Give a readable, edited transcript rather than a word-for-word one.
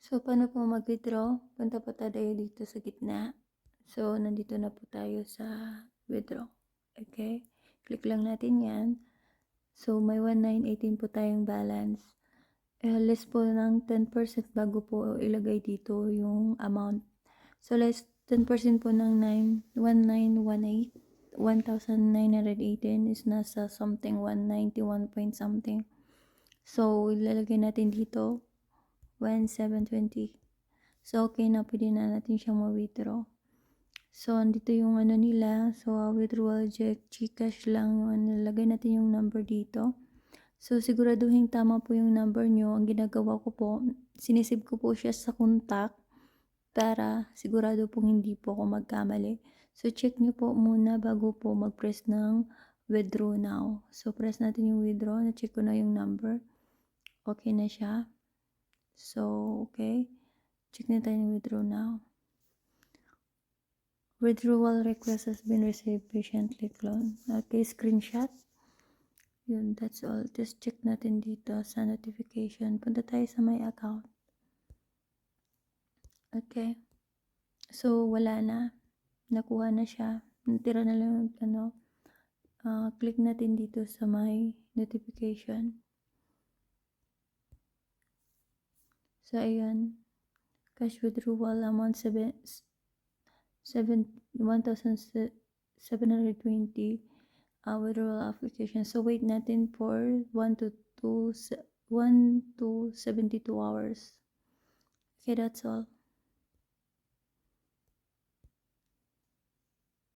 So, paano po mag-withdraw? Punta po tayo dito sa gitna. So, nandito na po tayo sa withdraw. Okay? Click lang natin yan. So, may 1918 po tayong balance. Less po ng 10% bago po ilagay dito yung amount. So, less 10% po ng 1918. 1,918 is nasa something 191 point something. So, ilalagay natin dito 1,720. So, okay na, pwede na natin siyang ma-withdraw. So, andito yung ano nila. So, withdrawal GCash lang yung ano. Lagay natin yung number dito. So, siguraduhin tama po yung number nyo. Ang ginagawa ko po, sinisave ko po siya sa contact para sigurado pong hindi po ako magkamali. So, check nyo po muna bago po mag-press ng withdraw now. So, press natin yung withdraw. Na-check ko na yung number. Okay na siya. So, okay. Check na tayo yung withdraw now. Withdrawal request has been received. Patiently clone. Okay, screenshot. Yun, that's all. Just check natin dito sa notification. Punta tayo sa my account. Okay. So, wala na. Nakuha na siya. Natira na lang ano. Click natin dito sa my notification. So, ayan. Cash withdrawal amount 1,720 withdrawal application. So, wait natin for 1 to 72 hours. Okay, that's all.